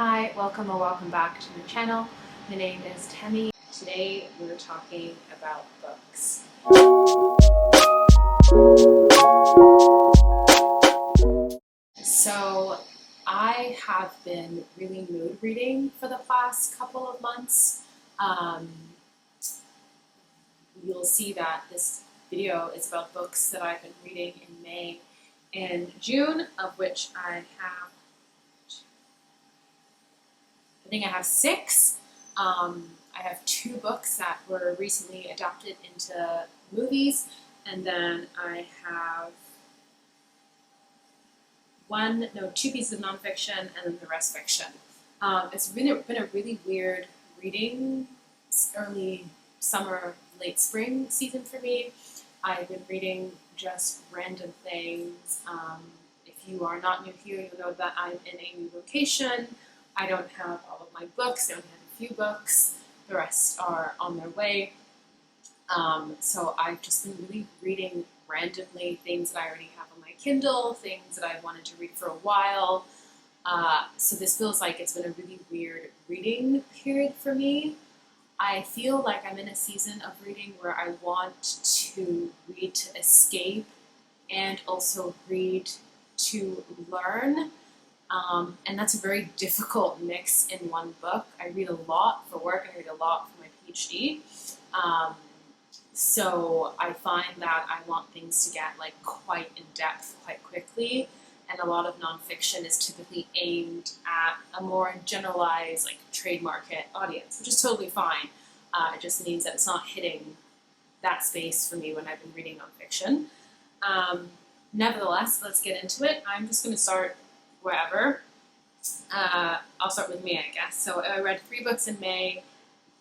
Hi, welcome or welcome back to the channel. My name is Temi. Today we're talking about books. So I have been really mood reading for the past couple of months. You'll see that this video is about books that I've been reading in May and June, of which I think I have 6. I have 2 books that were recently adapted into movies, and then I have 2 pieces of nonfiction, and then the rest fiction. It's been a really weird reading early summer, late spring season for me. I've been reading just random things. If you are not new here, you'll know that I'm in a new location. I don't have all of my books. I only have a few books. The rest are on their way. So I've just been really reading randomly things that I already have on my Kindle, things that I wanted to read for a while. So this feels like it's been a really weird reading period for me. I feel like I'm in a season of reading where I want to read to escape and also read to learn. And that's a very difficult mix in one book. I read a lot for work, I read a lot for my PhD. So I find that I want things to get quite in depth quite quickly, and a lot of nonfiction is typically aimed at a more generalized trade market audience, which is totally fine. It just means that it's not hitting that space for me when I've been reading nonfiction. Nevertheless, let's get into it. I'm just going to start wherever. I'll start with May, I guess. So I read 3 books in May,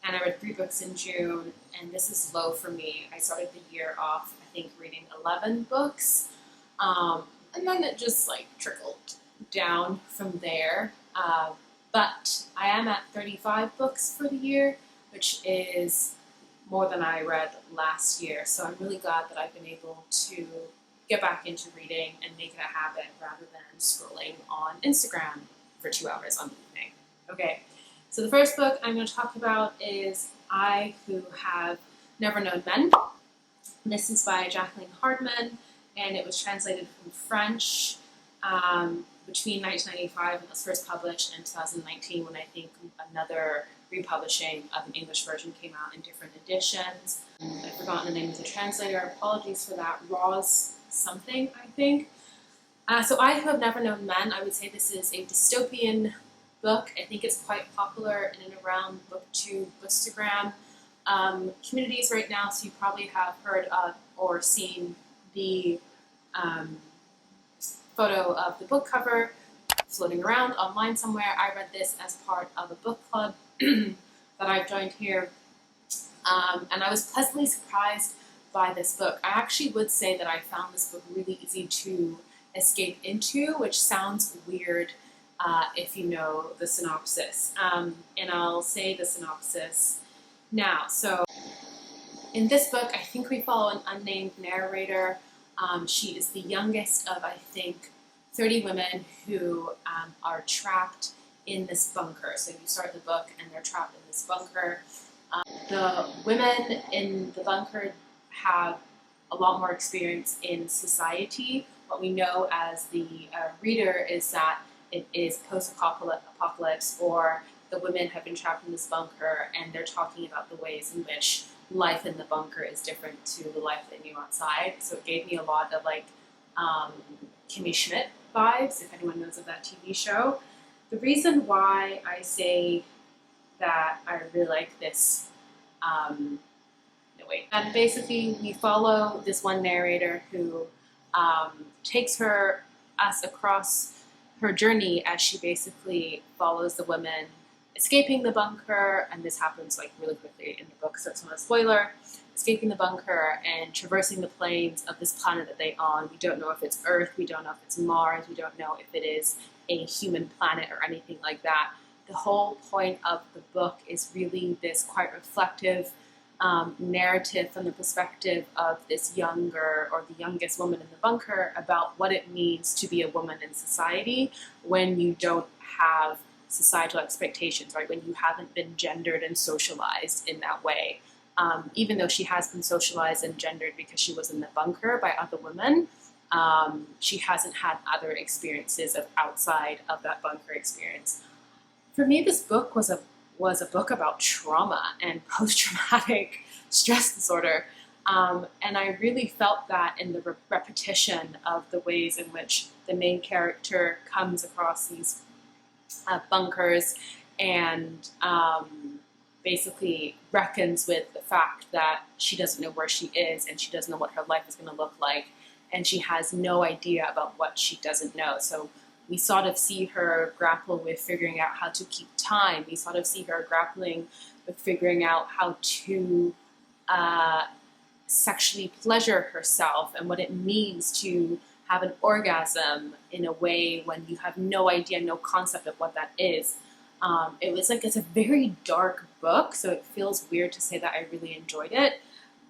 and I read 3 books in June, and this is low for me. I started the year off, I think, reading 11 books, and then it just trickled down from there. But I am at 35 books for the year, which is more than I read last year. So I'm really glad that I've been able to get back into reading and make it a habit rather than scrolling on Instagram for 2 hours on the evening. Okay, so the first book I'm going to talk about is I Who Have Never Known Men. This is by Jacqueline Harpman, and it was translated from French between 1995 when it was first published and 2019 when I think another republishing of an English version came out in different editions. I've forgotten the name of the translator. Apologies for that. Roz something, I think. So I Who Have Never Known Men, I would say this is a dystopian book. I think it's quite popular in and around booktube, bookstagram communities right now, so you probably have heard of or seen the photo of the book cover floating around online somewhere. I read this as part of a book club that I've joined here, and I was pleasantly surprised by this book. I actually would say that I found this book really easy to escape into, which sounds weird if you know the synopsis. And I'll say the synopsis now. So in this book, I think we follow an unnamed narrator. She is the youngest of, I think, 30 women who are trapped in this bunker. So you start the book and they're trapped in this bunker. The women in the bunker have a lot more experience in society. What we know as the reader is that it is post-apocalypse, or the women have been trapped in this bunker and they're talking about the ways in which life in the bunker is different to the life they knew outside. So it gave me a lot of Kimmy Schmidt vibes, if anyone knows of that TV show. The reason why I say that I really like this, and basically we follow this one narrator who takes us across her journey as she basically follows the women escaping the bunker, and this happens really quickly in the book, so it's not a spoiler. Escaping the bunker and traversing the plains of this planet that they're on. We don't know if it's Earth, we don't know if it's Mars, we don't know if it is a human planet or anything like that. The whole point of the book is really this quite reflective narrative from the perspective of this younger, or the youngest woman in the bunker, about what it means to be a woman in society when you don't have societal expectations, right? When you haven't been gendered and socialized in that way. Even though she has been socialized and gendered because she was in the bunker by other women, she hasn't had other experiences of outside of that bunker experience. For me, this book was a book about trauma and post-traumatic stress disorder. And I really felt that in the repetition of the ways in which the main character comes across these bunkers and basically reckons with the fact that she doesn't know where she is and she doesn't know what her life is going to look like, and she has no idea about what she doesn't know. So we sort of see her grapple with figuring out how to keep time. We sort of see her grappling with figuring out how to sexually pleasure herself and what it means to have an orgasm in a way when you have no idea, no concept of what that is. It was like, it's a very dark book, so it feels weird to say that I really enjoyed it,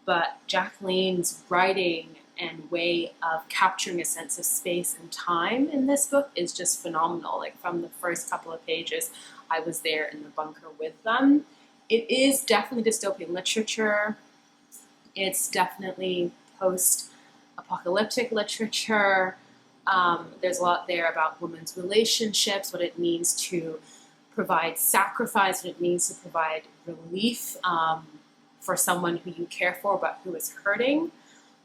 but Jacqueline's writing and way of capturing a sense of space and time in this book is just phenomenal. Like, from the first couple of pages, I was there in the bunker with them. It is definitely dystopian literature. It's definitely post-apocalyptic literature. There's a lot there about women's relationships, what it means to provide sacrifice, what it means to provide relief for someone who you care for but who is hurting.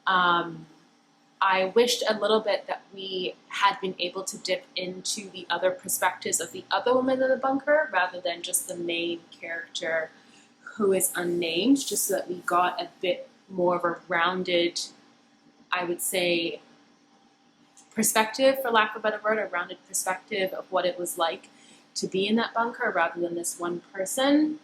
I wished a little bit that we had been able to dip into the other perspectives of the other women in the bunker rather than just the main character who is unnamed, just so that we got a bit more of a rounded, I would say, perspective, for lack of a better word, a rounded perspective of what it was like to be in that bunker rather than this one person.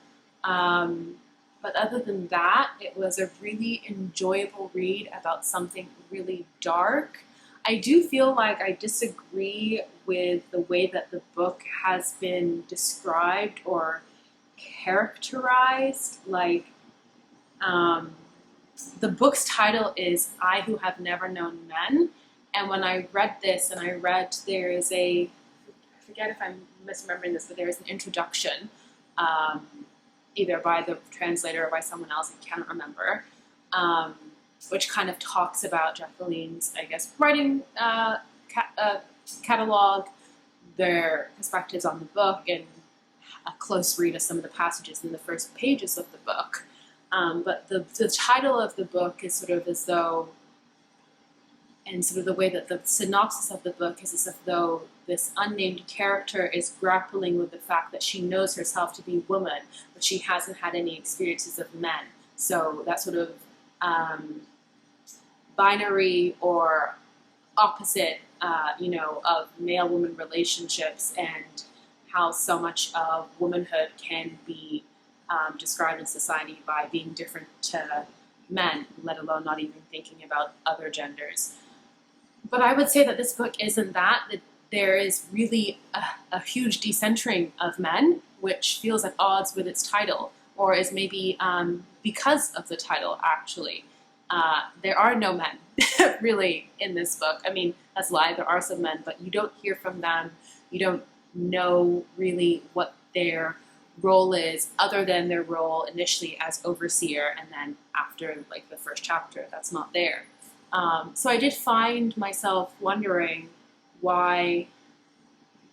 But other than that, it was a really enjoyable read about something really dark. I do feel like I disagree with the way that the book has been described or characterized. Like, the book's title is I Who Have Never Known Men. And when I read this, and I read, there is I forget if I'm misremembering this, but there is an introduction, either by the translator or by someone else, I cannot remember, which kind of talks about Jacqueline's, I guess, writing catalog, their perspectives on the book, and a close read of some of the passages in the first pages of the book. But the title of the book is sort of as though, and sort of the way that the synopsis of the book is as if though this unnamed character is grappling with the fact that she knows herself to be woman, but she hasn't had any experiences of men. So that sort of binary or opposite, of male-woman relationships, and how so much of womanhood can be described in society by being different to men, let alone not even thinking about other genders. But I would say that this book isn't that there is really a huge decentering of men, which feels at odds with its title, or is maybe because of the title, actually. There are no men, really, in this book. I mean, that's a lie, there are some men, but you don't hear from them. You don't know really what their role is, other than their role initially as overseer, and then after, like, the first chapter, that's not there. So I did find myself wondering why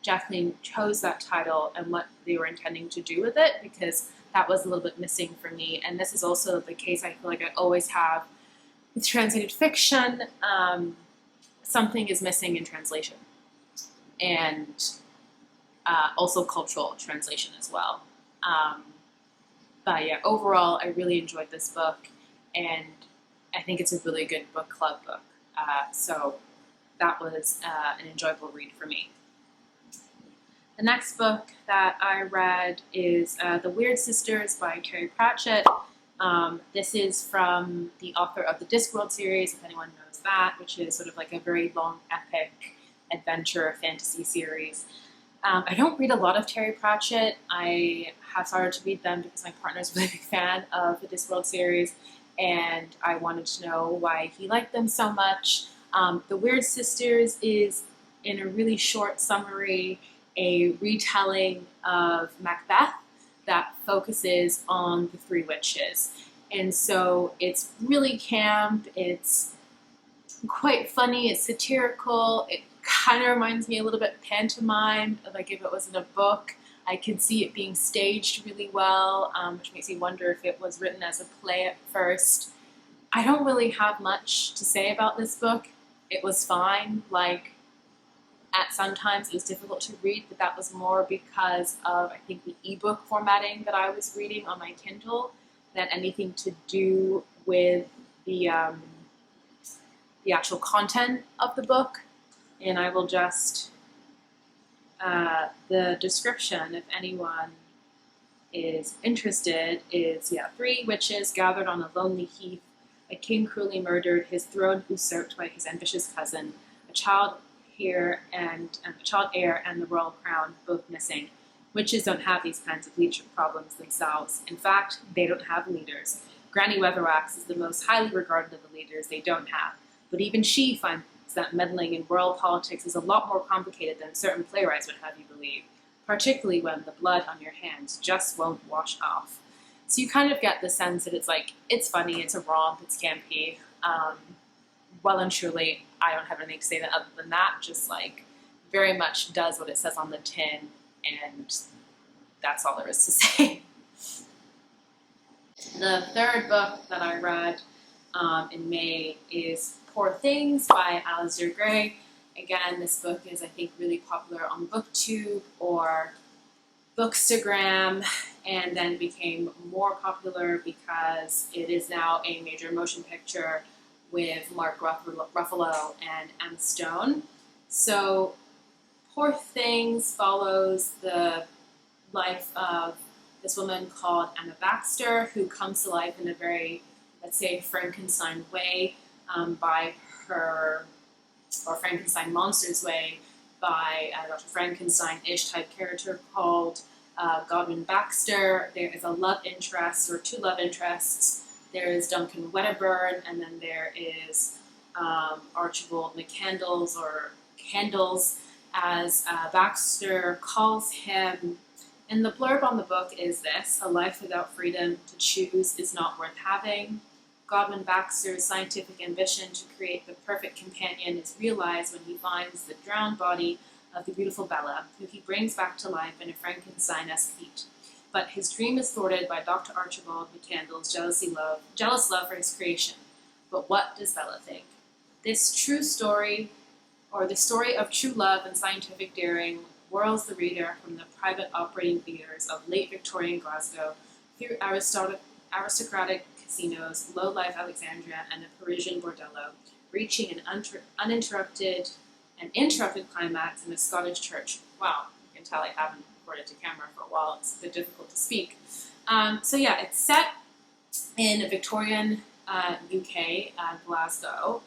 Jacqueline chose that title and what they were intending to do with it, because that was a little bit missing for me. And this is also the case I feel like I always have with translated fiction. Something is missing in translation, and also cultural translation as well. But yeah, overall, I really enjoyed this book, and I think it's a really good book club book. So that was an enjoyable read for me. The next book that I read is The Wyrd Sisters by Terry Pratchett. This is from the author of the Discworld series, if anyone knows that, which is sort of like a very long, epic adventure fantasy series. I don't read a lot of Terry Pratchett. I have started to read them because my partner is a really big fan of the Discworld series, and I wanted to know why he liked them so much. The Wyrd Sisters is, in a really short summary, a retelling of Macbeth that focuses on the three witches. And so it's really camp, it's quite funny, it's satirical, it kind of reminds me a little bit pantomime, like if it was in a book. I could see it being staged really well, which makes me wonder if it was written as a play at first. I don't really have much to say about this book. It was fine. Like, at sometimes it was difficult to read, but that was more because of, I think, the ebook formatting that I was reading on my Kindle than anything to do with the actual content of the book. And I will just, the description, if anyone is interested, is, three witches gathered on a lonely heath, a king cruelly murdered, his throne usurped by his ambitious cousin, a child heir and the royal crown both missing. Witches don't have these kinds of leadership problems themselves. In fact, they don't have leaders. Granny Weatherwax is the most highly regarded of the leaders they don't have. But even she finds that meddling in world politics is a lot more complicated than certain playwrights would have you believe, particularly when the blood on your hands just won't wash off. So you kind of get the sense that it's like, it's funny, it's a romp, it's campy. Well and truly, I don't have anything to say other than that, just like very much does what it says on the tin, and that's all there is to say. The third book that I read in May is Poor Things by Alasdair Gray. Again, this book is, I think, really popular on BookTube or Bookstagram, and then became more popular because it is now a major motion picture with Mark Ruffalo and Emma Stone. So Poor Things follows the life of this woman called Emma Baxter, who comes to life in a very, let's say, Frankenstein way by her, or Frankenstein monsters way, by Dr. Frankenstein-ish type character called Godwin Baxter. There is a love interest, or two love interests. There is Duncan Wedderburn, and then there is Archibald McCandles, or Candles, as Baxter calls him. And the blurb on the book is this: a life without freedom to choose is not worth having. Godwin Baxter's scientific ambition to create the perfect companion is realized when he finds the drowned body of the beautiful Bella, who he brings back to life in a Frankenstein-esque feat. But his dream is thwarted by Dr. Archibald McCandles' jealous love for his creation. But what does Bella think? This true story, or the story of true love and scientific daring, whirls the reader from the private operating theatres of late Victorian Glasgow through aristocratic casinos, low-life Alexandria, and a Parisian bordello, reaching an interrupted climax in a Scottish church. Wow, you can tell I haven't recorded to camera for a while. It's a bit difficult to speak. It's set in Victorian UK, Glasgow,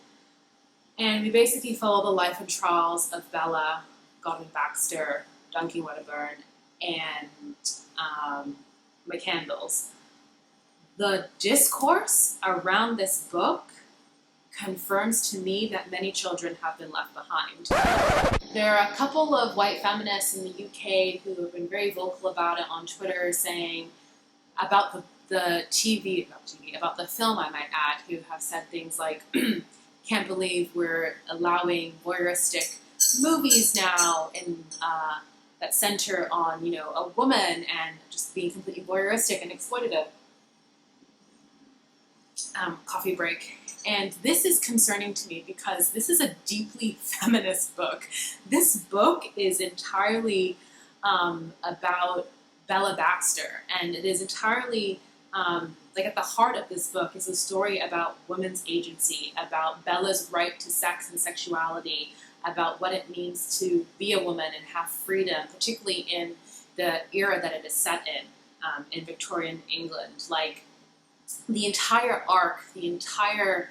and we basically follow the life and trials of Bella, Godwin Baxter, Duncan Wedderburn, and McCandles. The discourse around this book confirms to me that many children have been left behind. There are a couple of white feminists in the UK who have been very vocal about it on Twitter, saying about the about the film, I might add, who have said things like, can't believe we're allowing voyeuristic movies now in that center on, a woman and just being completely voyeuristic and exploitative. Coffee break. And this is concerning to me because this is a deeply feminist book. This book is entirely about Bella Baxter, and it is entirely, at the heart of this book is a story about women's agency, about Bella's right to sex and sexuality, about what it means to be a woman and have freedom, particularly in the era that it is set in Victorian England. Like, the entire arc, the entire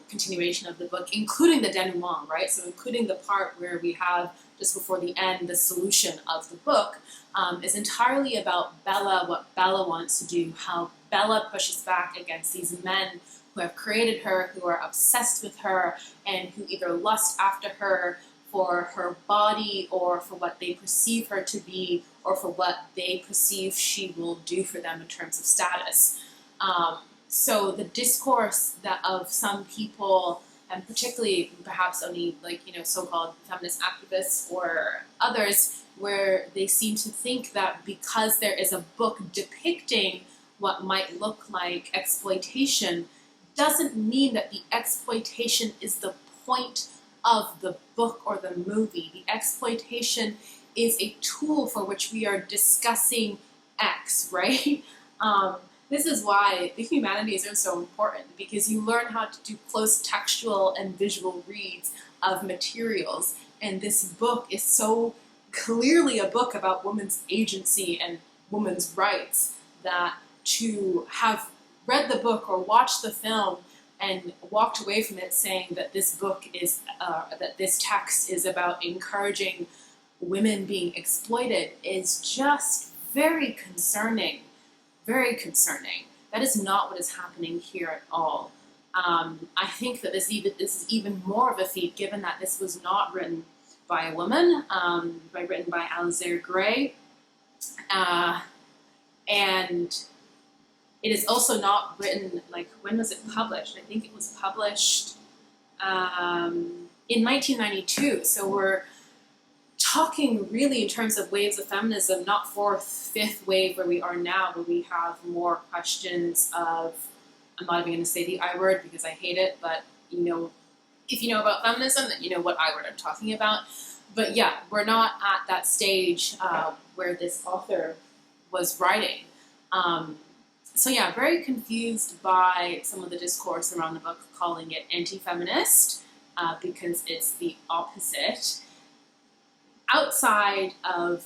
continuation of the book, including the denouement, right? So including the part where we have, just before the end, the solution of the book, is entirely about Bella, what Bella wants to do, how Bella pushes back against these men who have created her, who are obsessed with her, and who either lust after her for her body or for what they perceive her to be or for what they perceive she will do for them in terms of status. So the discourse that of some people, and particularly perhaps only so-called feminist activists or others, where they seem to think that because there is a book depicting what might look like exploitation doesn't mean that the exploitation is the point of the book or the movie. The exploitation is a tool for which we are discussing X, right? This is why the humanities are so important, because you learn how to do close textual and visual reads of materials, and this book is so clearly a book about women's agency and women's rights that to have read the book or watched the film and walked away from it saying that this book is, that this text is about encouraging women being exploited is just very concerning. Very concerning. That is not what is happening here at all. I think that this is even more of a feat, given that this was not written by a woman, written by alasdair Gray, and it is also not written, like, when was it published? I think it was published in 1992, so we're talking really in terms of waves of feminism, not fourth, fifth wave where we are now, where we have more questions of, I'm not even going to say the I word because I hate it, but if you know about feminism, then you know what I word I'm talking about. But yeah, we're not at that stage where this author was writing. So yeah, very confused by some of the discourse around the book, calling it anti-feminist, because it's the opposite. Outside of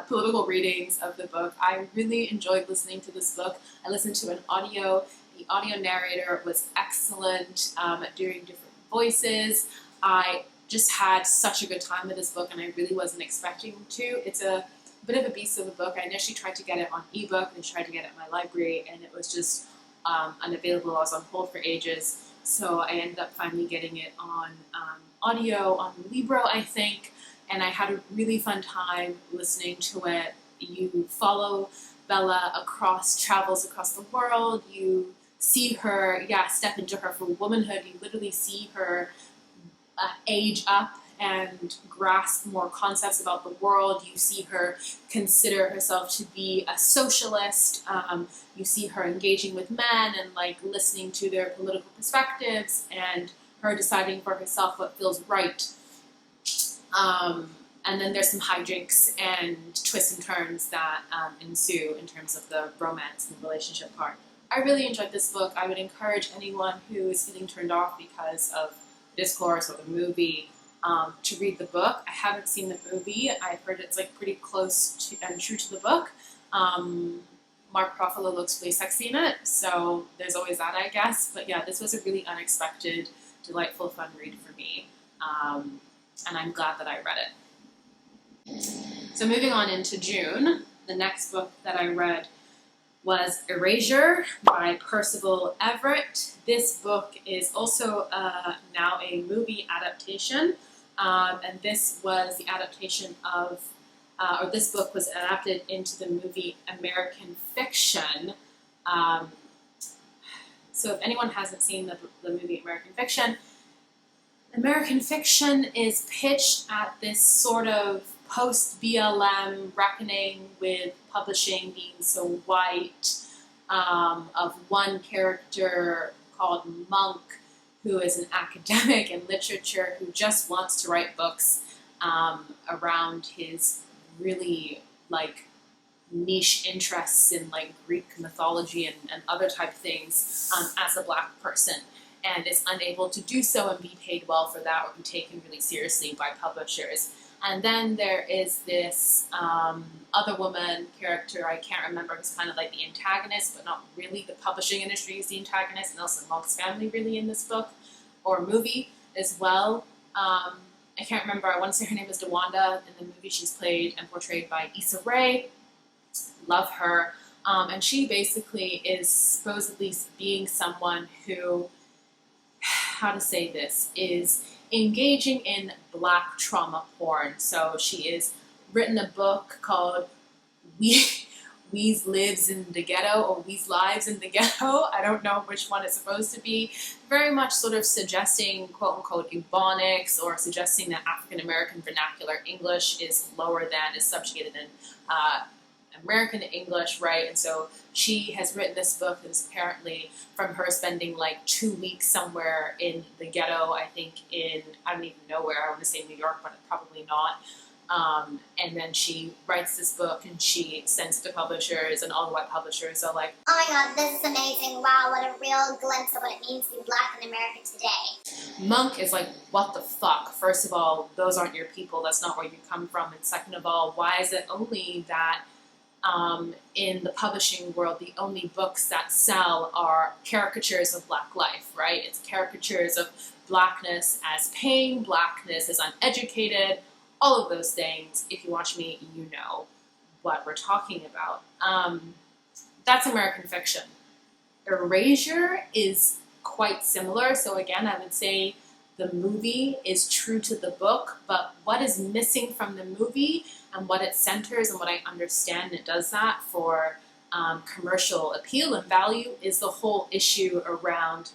political readings of the book, I really enjoyed listening to this book. I listened to an audio. The audio narrator was excellent at doing different voices. I just had such a good time with this book, and I really wasn't expecting to. It's a bit of a beast of a book. I initially tried to get it on ebook and tried to get it in my library, and it was just unavailable. I was on hold for ages, so I ended up finally getting it on audio on Libro, I think. And I had a really fun time listening to it. You follow Bella travels across the world. You see her, step into her full womanhood. You literally see her age up and grasp more concepts about the world. You see her consider herself to be a socialist. You see her engaging with men and listening to their political perspectives, and her deciding for herself what feels right. And then there's some hijinks and twists and turns that ensue in terms of the romance and the relationship part. I really enjoyed this book. I would encourage anyone who is feeling turned off because of discourse or the movie to read the book. I haven't seen the movie. I've heard it's pretty close to and true to the book. Mark Ruffalo looks really sexy in it, so there's always that, I guess. But yeah, this was a really unexpected, delightful, fun read for me. And I'm glad that I read it. So moving on into June, the next book that I read was Erasure by Percival Everett. This book is also now a movie adaptation, and this was the adaptation of, or this book was adapted into the movie American Fiction. So if anyone hasn't seen the movie American Fiction is pitched at this sort of post-BLM reckoning with publishing being so white, of one character called Monk, who is an academic in literature who just wants to write books around his really niche interests in Greek mythology and other type of things as a black person, and is unable to do so and be paid well for that or be taken really seriously by publishers. And then there is this other woman character, I can't remember, who's kind of the antagonist, but not really. The publishing industry is the antagonist, and Nelson Monk's family really in this book, or movie as well. I can't remember, I want to say her name is DeWanda. In the movie she's played and portrayed by Issa Rae. Love her. And she basically is supposedly being someone who, how to say this, is engaging in Black trauma porn. So she has written a book called We's Lives in the Ghetto, or We's Lives in the Ghetto. I don't know which one it's supposed to be. Very much sort of suggesting quote-unquote ebonics, or suggesting that African-American vernacular English is lower than, is subjugated in American English, right? And so she has written this book that is apparently from her spending like 2 weeks somewhere in the ghetto, I think in, I don't even know where, I want to say New York, but probably not. And then she writes this book and she sends it to publishers, and all the white publishers are like, oh my god, this is amazing, wow, what a real glimpse of what it means to be Black in America today. Monk is like, what the fuck? First of all, those aren't your people, that's not where you come from, and second of all, why is it only that in the publishing world, the only books that sell are caricatures of Black life, right? It's caricatures of Blackness as pain, Blackness as uneducated, all of those things. If you watch me, you know what we're talking about. That's American fiction. Erasure is quite similar. So again, I would say the movie is true to the book, but what is missing from the movie and what it centers and what I understand it does that for commercial appeal and value is the whole issue around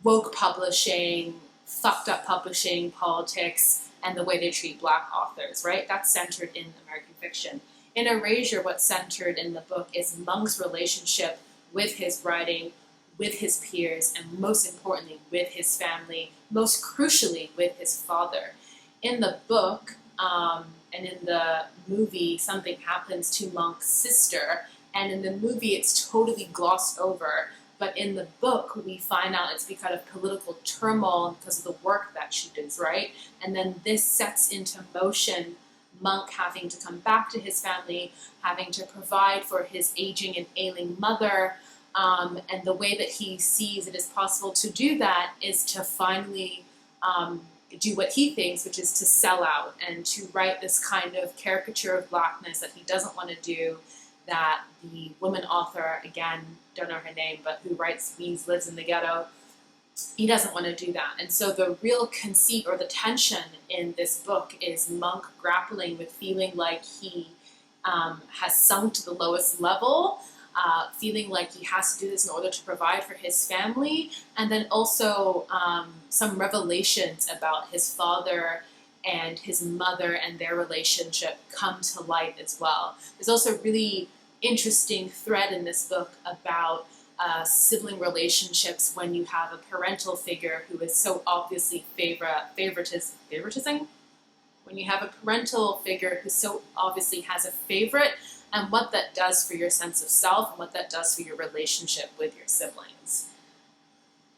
woke publishing, fucked up publishing, politics, and the way they treat Black authors, right? That's centered in American fiction. In Erasure, what's centered in the book is Monk's relationship with his writing, with his peers, and most importantly, with his family, most crucially, with his father. In the book, and in the movie, something happens to Monk's sister, and in the movie it's totally glossed over, but in the book we find out it's because of political turmoil, because of the work that she does, right? And then this sets into motion Monk having to come back to his family, having to provide for his aging and ailing mother, and the way that he sees it is possible to do that is to finally do what he thinks, which is to sell out and to write this kind of caricature of Blackness that he doesn't want to do, that the woman author, again, don't know her name, but who writes We's Lives in the Ghetto, he doesn't want to do that. And so the real conceit or the tension in this book is Monk grappling with feeling like he has sunk to the lowest level, feeling like he has to do this in order to provide for his family, and then also some revelations about his father and his mother and their relationship come to light as well. There's also a really interesting thread in this book about sibling relationships when you have a parental figure who is so obviously favoritizing? When you have a parental figure who so obviously has a favorite, and what that does for your sense of self and what that does for your relationship with your siblings.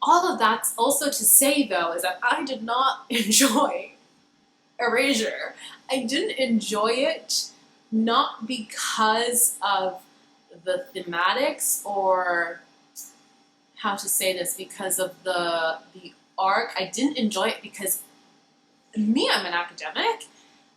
All of that's also to say, though, is that I did not enjoy Erasure. I didn't enjoy it not because of the thematics or how to say this, because of the arc. I didn't enjoy it because me, I'm an academic,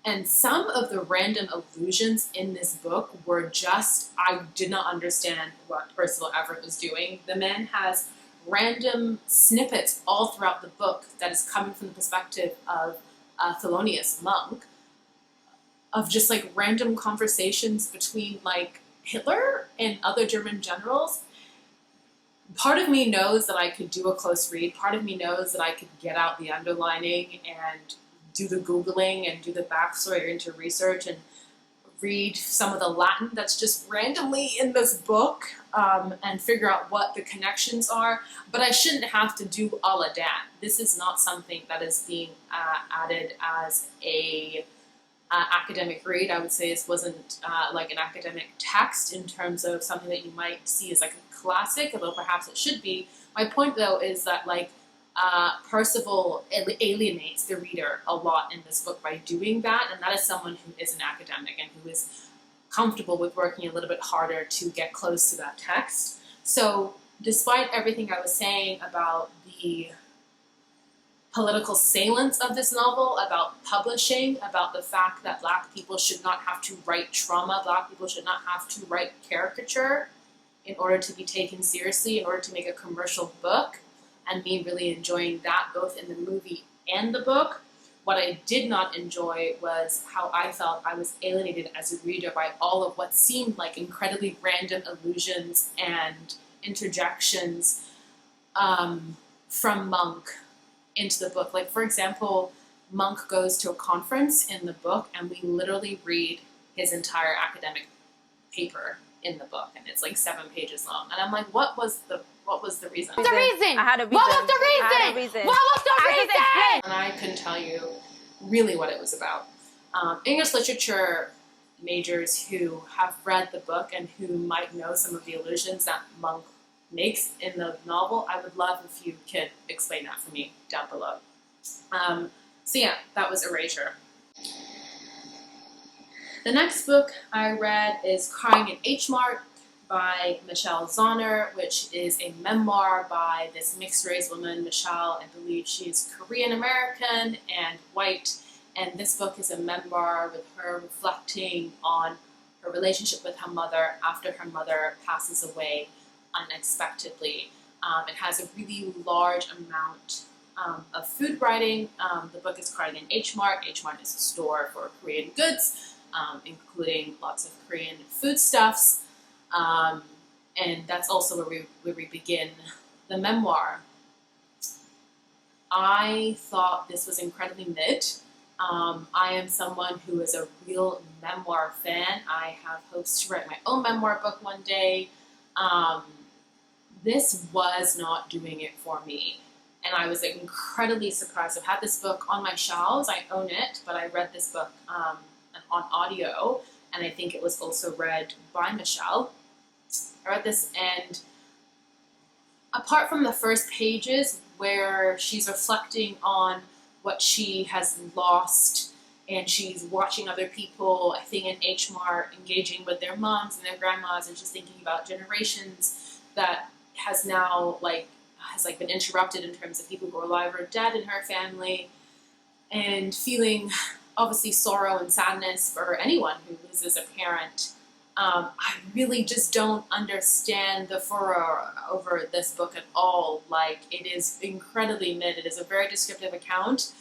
and some of the random allusions in this book were just, I did not understand what Percival Everett was doing. The man has random snippets all throughout the book that is coming from the perspective of Thelonious Monk, of just like random conversations between like Hitler and other German generals. Part of me knows that I could do a close read. Part of me knows that I could get out the underlining and do the Googling and do the backstory into research and read some of the Latin that's just randomly in this book and figure out what the connections are. But I shouldn't have to do all of that. This is not something that is being added as a academic read. I would say this wasn't like an academic text in terms of something that you might see as like a classic, although perhaps it should be. My point, though, is that like Percival alienates the reader a lot in this book by doing that, and that is someone who is an academic and who is comfortable with working a little bit harder to get close to that text. So despite everything I was saying about the political salience of this novel, about publishing, about the fact that Black people should not have to write trauma, Black people should not have to write caricature in order to be taken seriously, in order to make a commercial book, and me really enjoying that both in the movie and the book. What I did not enjoy was how I felt I was alienated as a reader by all of what seemed like incredibly random allusions and interjections from Monk into the book. Like, for example, Monk goes to a conference in the book, and we literally read his entire academic paper in the book, and it's like 7 pages long. And I'm like, what was the reason? The reason. I had a reason. What was the reason? I had a reason. What was the reason? And I couldn't tell you really what it was about. English literature majors who have read the book and who might know some of the allusions that Monk makes in the novel, I would love if you could explain that for me down below. So yeah, that was Erasure. The next book I read is Crying in H-Mart by Michelle Zauner, which is a memoir by this mixed-race woman, Michelle. I believe she's Korean-American and white, and this book is a memoir with her reflecting on her relationship with her mother after her mother passes away unexpectedly. It has a really large amount of food writing. The book is Crying in H-Mart. H-Mart is a store for Korean goods, including lots of Korean foodstuffs. And that's also where we begin the memoir. I thought this was incredibly mid. I am someone who is a real memoir fan. I have hopes to write my own memoir book one day. This was not doing it for me. And I was incredibly surprised. I've had this book on my shelves. I own it, but I read this book on audio, and I think it was also read by Michelle. I read this, and apart from the first pages where she's reflecting on what she has lost, and she's watching other people, I think in H-Mart, engaging with their moms and their grandmas, and she's thinking about generations that has now been interrupted in terms of people who are alive or dead in her family, and feeling obviously sorrow and sadness for anyone who loses a parent. I really just don't understand the furor over this book at all. Like, it is incredibly mid. It is a very descriptive account.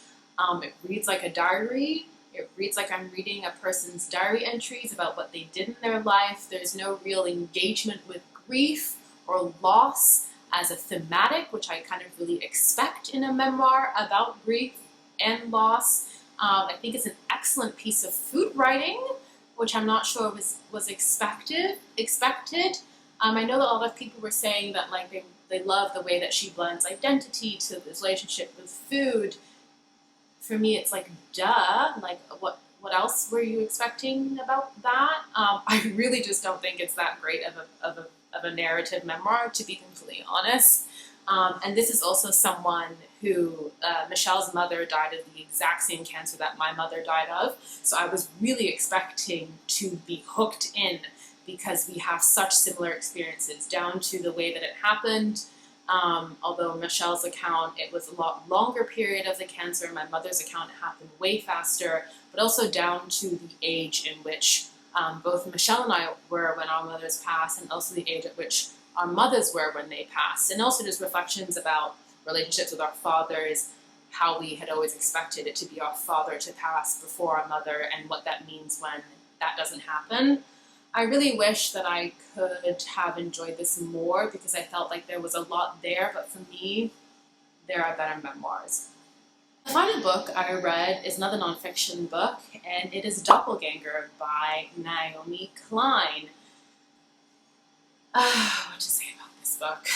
It reads like a diary. It reads like I'm reading a person's diary entries about what they did in their life. There's no real engagement with grief or loss as a thematic, which I kind of really expect in a memoir about grief and loss. I think it's an excellent piece of food writing, which I'm not sure was expected. I know that a lot of people were saying that they love the way that she blends identity to this relationship with food. For me, it's like, duh, like what else were you expecting about that? I really just don't think it's that great of a narrative memoir, to be completely honest. And this is also someone who, Michelle's mother died of the exact same cancer that my mother died of. So I was really expecting to be hooked in because we have such similar experiences down to the way that it happened. Although Michelle's account, it was a lot longer period of the cancer. My mother's account happened way faster, but also down to the age in which both Michelle and I were when our mothers passed, and also the age at which our mothers were when they passed, and also just reflections about relationships with our fathers, how we had always expected it to be our father to pass before our mother, and what that means when that doesn't happen. I really wish that I could have enjoyed this more because I felt like there was a lot there, but for me, there are better memoirs. The final book I read is another nonfiction book, and it is Doppelganger by Naomi Klein. What to say about this book?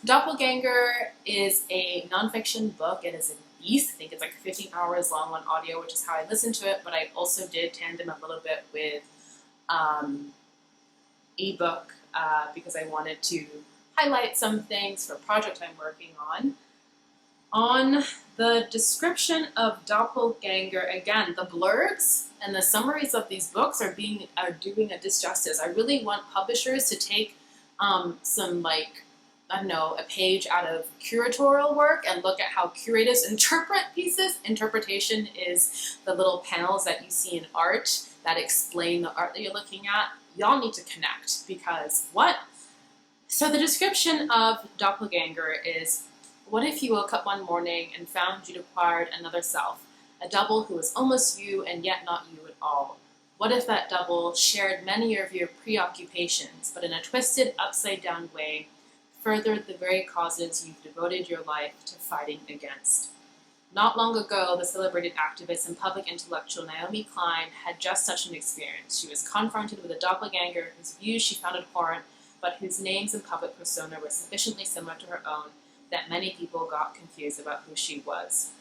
Doppelganger is a nonfiction book. It is a beast. I think it's like 15 hours long on audio, which is how I listened to it, but I also did tandem a little bit with ebook because I wanted to highlight some things for a project I'm working on. On the description of Doppelganger, again, the blurbs and the summaries of these books are doing a disjustice. I really want publishers to take some, a page out of curatorial work and look at how curators interpret pieces. Interpretation is the little panels that you see in art that explain the art that you're looking at. Y'all need to connect because what? So the description of Doppelganger is What if you woke up one morning and found you'd acquired another self, a double who was almost you and yet not you at all? What if that double shared many of your preoccupations, but in a twisted, upside-down way, furthered the very causes you've devoted your life to fighting against? Not long ago, the celebrated activist and public intellectual Naomi Klein had just such an experience. She was confronted with a doppelganger whose views she found abhorrent, but whose names and public persona were sufficiently similar to her own that many people got confused about who she was.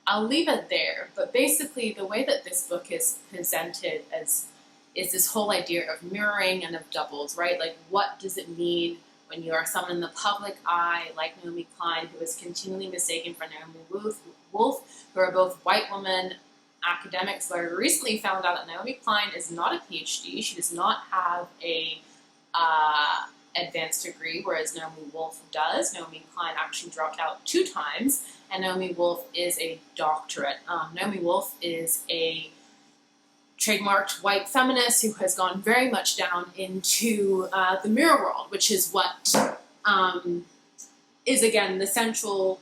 I'll leave it there, but basically the way that this book is presented is this whole idea of mirroring and of doubles, right? Like, what does it mean when you are someone in the public eye, like Naomi Klein, who is continually mistaken for Naomi Wolf, who are both white women academics. So I recently found out that Naomi Klein is not a PhD. She does not have a advanced degree, whereas Naomi Wolf does. Naomi Klein actually dropped out 2 times, and Naomi Wolf is a doctorate. Naomi Wolf is a trademarked white feminist who has gone very much down into the mirror world, which is what is, again, the central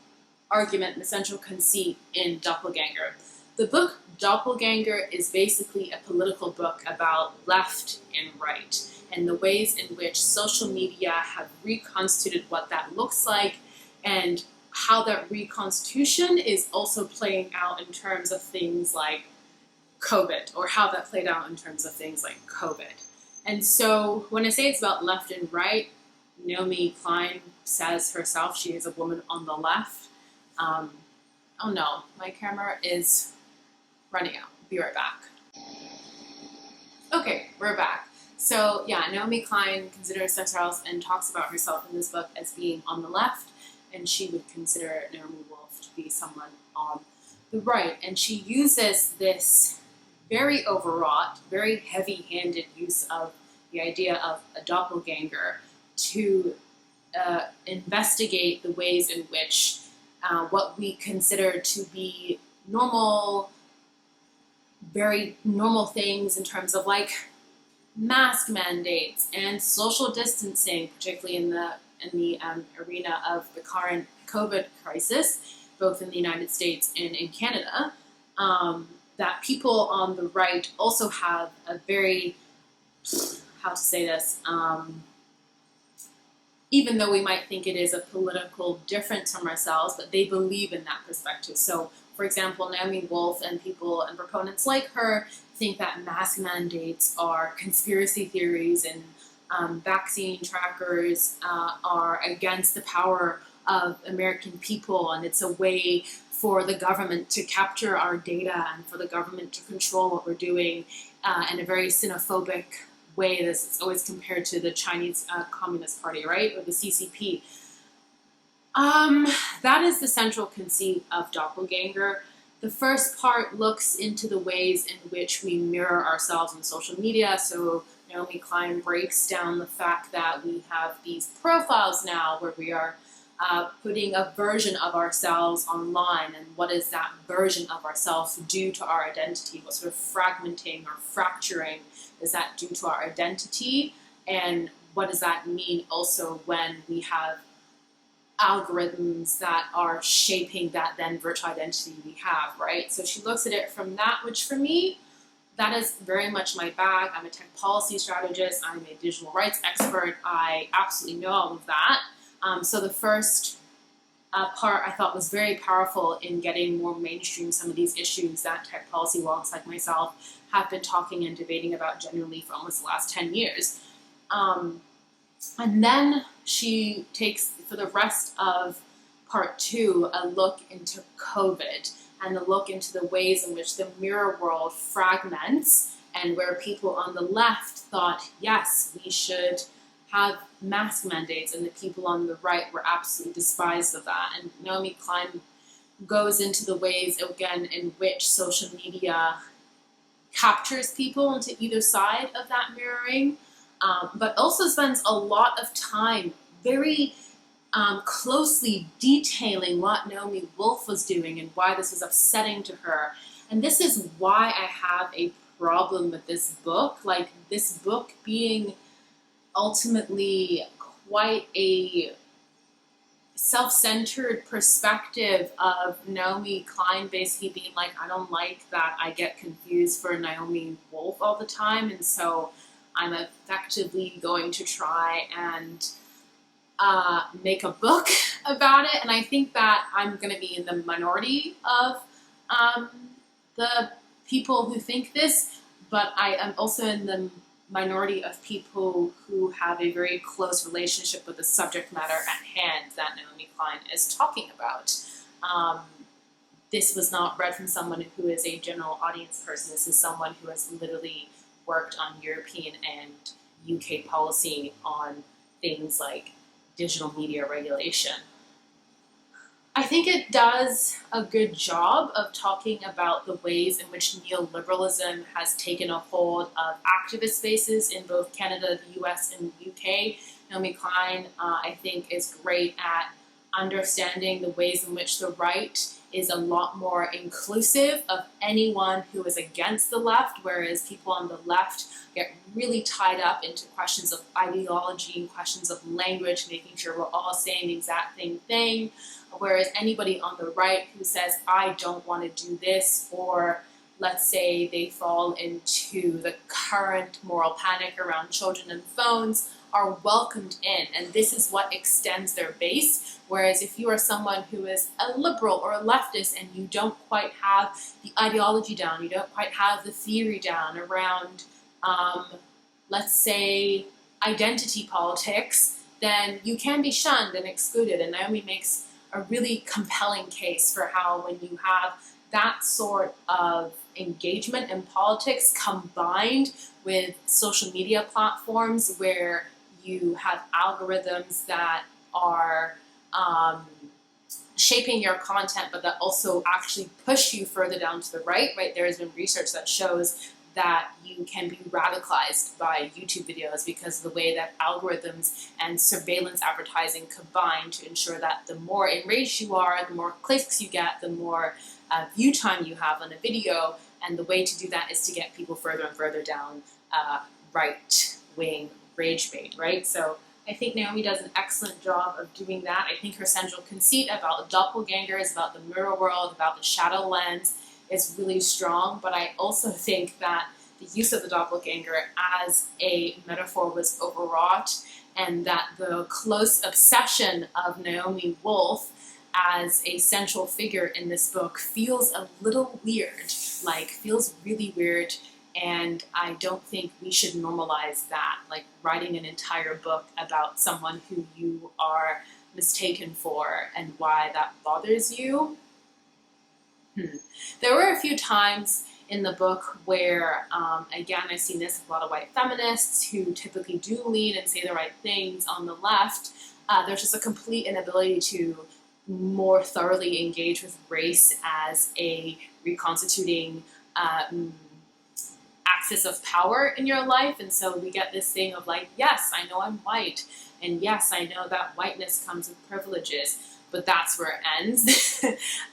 argument, the central conceit in Doppelganger. The book Doppelganger is basically a political book about left and right, and the ways in which social media have reconstituted what that looks like, and how that reconstitution is also playing out in terms of things like COVID, or how that played out in terms of things like COVID. And so when I say it's about left and right, Naomi Klein says herself she is a woman on the left. Oh no, my camera is running out. Be right back. Okay, we're back. So yeah, Naomi Klein considers herself and talks about herself in this book as being on the left, and she would consider Naomi Wolf to be someone on the right. And she uses this very overwrought, very heavy-handed use of the idea of a doppelganger to investigate the ways in which what we consider to be normal, very normal things in terms of like mask mandates and social distancing, particularly in the arena of the current COVID crisis, both in the United States and in Canada, that people on the right also have a very, how to say this, even though we might think it is a political difference from ourselves, but they believe in that perspective. So, for example, Naomi Wolf and people and proponents like her think that mask mandates are conspiracy theories, and vaccine trackers are against the power of American people, and it's a way for the government to capture our data and for the government to control what we're doing in a very xenophobic way. This is always compared to the Chinese Communist Party, right, or the CCP. That is the central conceit of Doppelganger. The first part looks into the ways in which we mirror ourselves on social media. So Naomi Klein breaks down the fact that we have these profiles now where we are putting a version of ourselves online, and what does that version of ourselves do to our identity? What sort of fragmenting or fracturing does that do to our identity? And what does that mean also when we have algorithms that are shaping that then virtual identity we have, right? So she looks at it from that, which for me, that is very much my bag. I'm a tech policy strategist. I'm a digital rights expert. I absolutely know all of that. So the first part I thought was very powerful in getting more mainstream some of these issues that tech policy wonks like myself have been talking and debating about generally for almost the last 10 years. And then she takes, for the rest of part 2, a look into COVID and a look into the ways in which the mirror world fragments, and where people on the left thought, yes, we should have mask mandates, and the people on the right were absolutely despised of that. And Naomi Klein goes into the ways, again, in which social media captures people into either side of that mirroring, but also spends a lot of time very closely detailing what Naomi Wolf was doing and why this was upsetting to her. And this is why I have a problem with this book, like this book being ultimately quite a self-centered perspective of Naomi Klein basically being like, I don't like that I get confused for Naomi Wolf all the time, and so I'm effectively going to try and make a book about it. And I think that I'm going to be in the minority of the people who think this, but I am also in the minority of people who have a very close relationship with the subject matter at hand that Naomi Klein is talking about. This was not read from someone who is a general audience person. This is someone who has literally worked on European and UK policy on things like digital media regulation. I think it does a good job of talking about the ways in which neoliberalism has taken a hold of activist spaces in both Canada, the US, and the UK. Naomi Klein, I think, is great at understanding the ways in which the right is a lot more inclusive of anyone who is against the left, whereas people on the left get really tied up into questions of ideology and questions of language, making sure we're all saying the exact same thing. Whereas anybody on the right who says, I don't want to do this, or let's say they fall into the current moral panic around children and phones, are welcomed in, and this is what extends their base. Whereas if you are someone who is a liberal or a leftist and you don't quite have the ideology down, you don't quite have the theory down around, let's say, identity politics, then you can be shunned and excluded. And Naomi makes a really compelling case for how when you have that sort of engagement in politics combined with social media platforms where you have algorithms that are shaping your content, but that also actually push you further down to the right, there has been research that shows that you can be radicalized by YouTube videos because of the way that algorithms and surveillance advertising combine to ensure that the more enraged you are, the more clicks you get, the more view time you have on a video, and the way to do that is to get people further and further down right-wing rage bait, right? So I think Naomi does an excellent job of doing that. I think her central conceit about doppelgangers, about the mirror world, about the shadow lens is really strong, but I also think that the use of the doppelganger as a metaphor was overwrought, and that the close obsession of Naomi Wolf as a central figure in this book feels a little weird, feels really weird, and I don't think we should normalize that, writing an entire book about someone who you are mistaken for and why that bothers you. There were a few times in the book where, again, I've seen this with a lot of white feminists who typically do lead and say the right things on the left. There's just a complete inability to more thoroughly engage with race as a reconstituting axis of power in your life. And so we get this thing of yes, I know I'm white, and yes, I know that whiteness comes with privileges, but that's where it ends.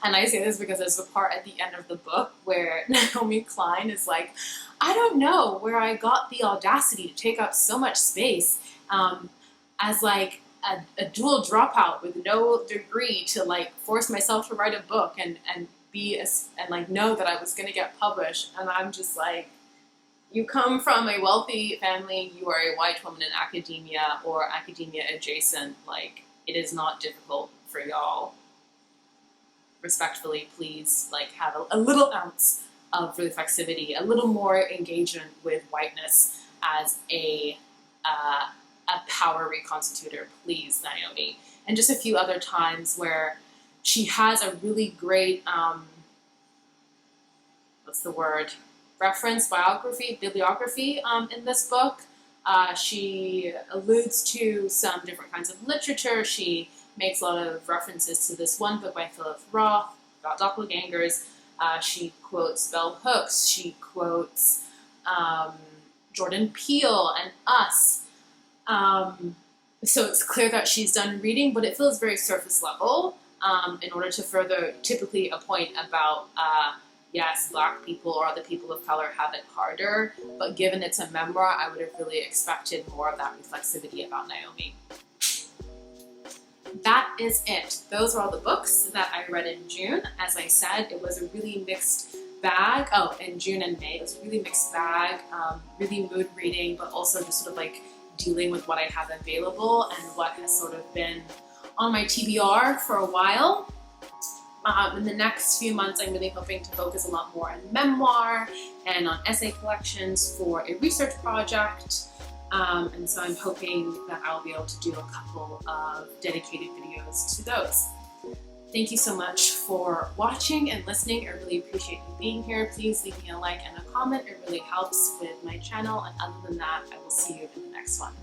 And I say this because there's a part at the end of the book where Naomi Klein is like, I don't know where I got the audacity to take up so much space as a dual dropout with no degree to force myself to write a book and know that I was going to get published. And I'm just you come from a wealthy family, you are a white woman in academia or academia adjacent, it is not difficult for y'all. Respectfully, please have a little ounce of reflexivity, a little more engagement with whiteness as a power reconstitutor, please, Naomi. And just a few other times where she has a really great, bibliography in this book. She alludes to some different kinds of literature. She makes a lot of references to this one book by Philip Roth about doppelgangers. She quotes bell hooks. She quotes Jordan Peele and Us. So it's clear that she's done reading, but it feels very surface level in order to further typically a point about yes, Black people or other people of color have it harder, but given it's a memoir, I would have really expected more of that reflexivity about Naomi. that is it. Those are all the books that I read in June. As I said, it was a really mixed bag. Oh, in June and May, it was a really mixed bag, really mood reading, but also just sort of like dealing with what I have available and what has sort of been on my TBR for a while. In the next few months, I'm really hoping to focus a lot more on memoir and on essay collections for a research project. And so I'm hoping that I'll be able to do a couple of dedicated videos to those. Thank you so much for watching and listening. I really appreciate you being here. Please leave me a like and a comment. It really helps with my channel. And other than that, I will see you in the next one.